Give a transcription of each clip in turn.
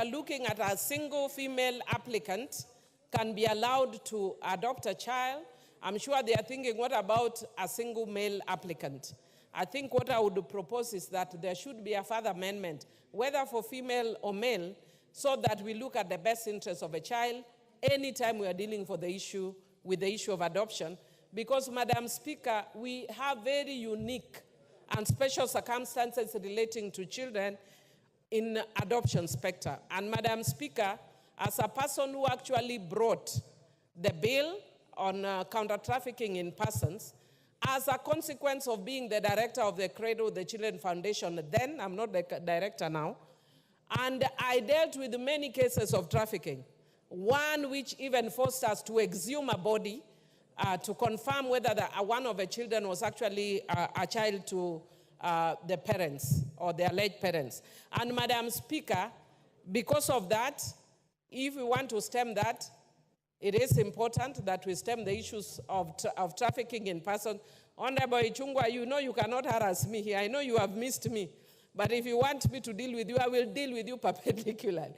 are looking at a single female applicant can be allowed to adopt a child. I'm sure they are thinking, what about a single male applicant? I think what I would propose is that there should be a further amendment, whether for female or male, so that we look at the best interest of a child anytime we are dealing with the issue of adoption. Because, Madam Speaker, we have very unique and special circumstances relating to children in adoption spectrum. And Madam Speaker, as a person who actually brought the bill on counter-trafficking in persons, as a consequence of being the director of the Cradle the Children Foundation, then, I'm not the director now, and I dealt with many cases of trafficking, one which even forced us to exhume a body to confirm whether one of the children was actually a child to the parents or the alleged parents. And Madam Speaker, because of that, if we want to stem that, it is important that we stem the issues of trafficking in persons. Honorable Ichungwah, you know you cannot harass me here. I know you have missed me. But if you want me to deal with you, I will deal with you perpendicularly.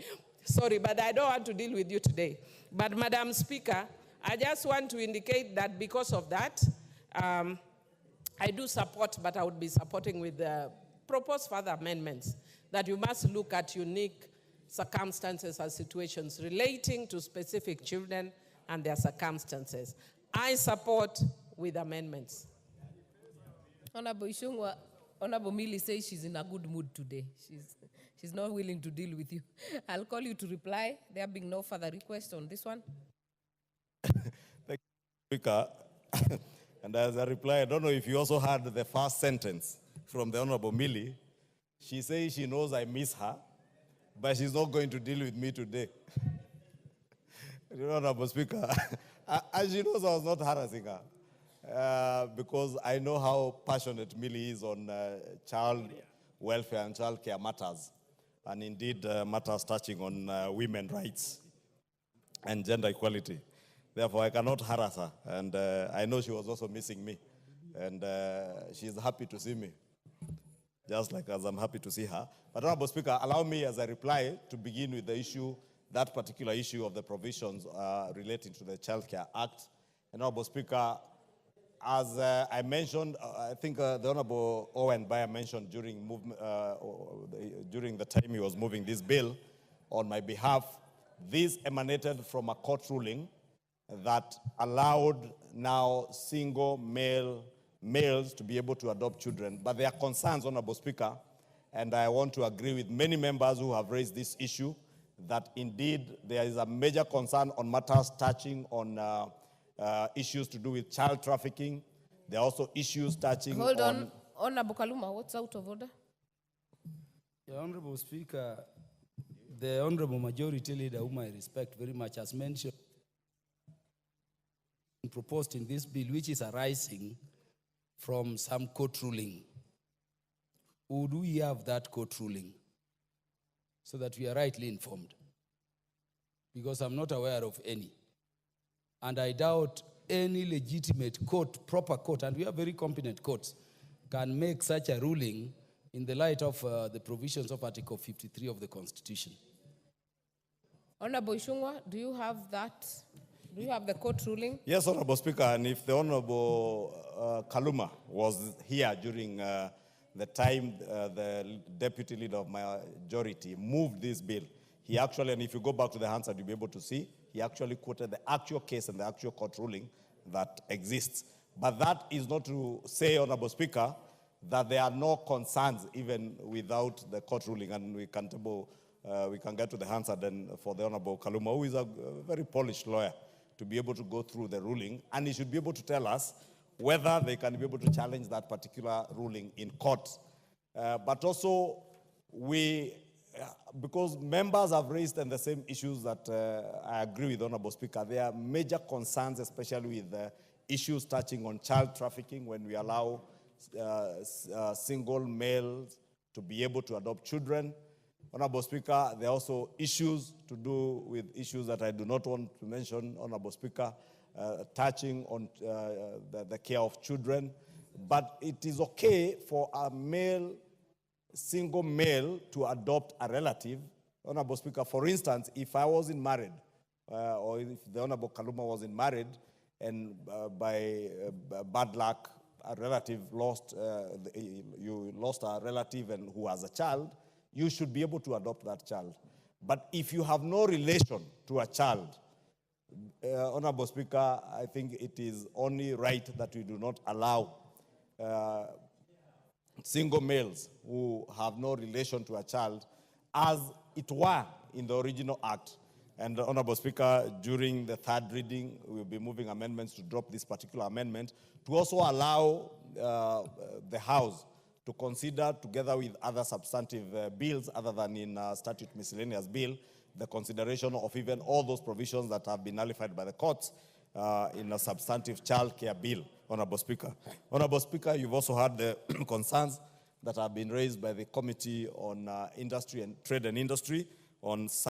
Sorry, but I don't want to deal with you today. But Madam Speaker, I just want to indicate that because of that, I do support, but I would be supporting with the proposed further amendments, that you must look at unique circumstances and situations relating to specific children and their circumstances. I support with amendments. Honorable Ichungwah, Honorable Milliie says she's in a good mood today. She's not willing to deal with you. I'll call you to reply. There being no further request on this one. Thank you, Speaker. And as a reply, I don't know if you also heard the first sentence from the Honorable Milliie. She says she knows I miss her, but she's not going to deal with me today. Honorable Speaker, and she knows I was not harassing her, because I know how passionate Milliie is on child welfare and child care matters, and indeed matters touching on women's rights and gender equality. Therefore, I cannot harass her, and I know she was also missing me, and she's happy to see me, just like as I'm happy to see her. But Honorable Speaker, allow me as a reply to begin with the issue, that particular issue of the provisions relating to the Child Care Act. And Honorable Speaker, as I mentioned, I think the Honorable Owen Bayer mentioned during the time he was moving this bill on my behalf, this emanated from a court ruling that allowed now single males to be able to adopt children. But there are concerns, Honorable Speaker, and I want to agree with many members who have raised this issue, that indeed there is a major concern on matters touching on issues to do with child trafficking. There are also issues touching Hold on, Honorable Kaluma, what's out of order? Your Honorable Speaker, the Honorable Majority Leader, whom I respect very much, has mentioned proposed in this bill, which is arising from some court ruling. Would we have that court ruling so that we are rightly informed? Because I'm not aware of any. And I doubt any legitimate court, proper court, and we have very competent courts, can make such a ruling in the light of the provisions of Article 53 of the Constitution. Honorable Ichungwah, do you have that? Do you have the court ruling? Yes, Honorable Speaker, and if the Honorable Kaluma was here during the time the Deputy Leader of Majority moved this bill, he actually, and if you go back to the Hansard, you'll be able to see, he actually quoted the actual case and the actual court ruling that exists. But that is not to say, Honorable Speaker, that there are no concerns even without the court ruling, and we can get to the Hansard then for the Honorable Kaluma, who is a very polished lawyer, to be able to go through the ruling, and he should be able to tell us whether they can be able to challenge that particular ruling in court. But also, because members have raised the same issues that I agree with, Honorable Speaker, there are major concerns, especially with issues touching on child trafficking, when we allow single males to be able to adopt children. Honorable Speaker, there are also issues to do with issues that I do not want to mention, Honorable Speaker, touching on the care of children. But it is okay for a single male to adopt a relative Honorable Speaker, for instance, if I wasn't married, or if the Honorable Kaluma wasn't married, and by bad luck, a relative lost, you lost a relative and who has a child, you should be able to adopt that child. But if you have no relation to a child, Honorable Speaker, I think it is only right that we do not allow single males who have no relation to a child, as it were in the original act. And Honorable Speaker, during the third reading, we'll be moving amendments to drop this particular amendment to also allow the House to consider, together with other substantive bills other than in statute miscellaneous bill, the consideration of even all those provisions that have been nullified by the courts in a substantive child care bill, Honorable Speaker. Honorable Speaker, you've also heard the concerns that have been raised by the Committee on Industry and Trade and Industry on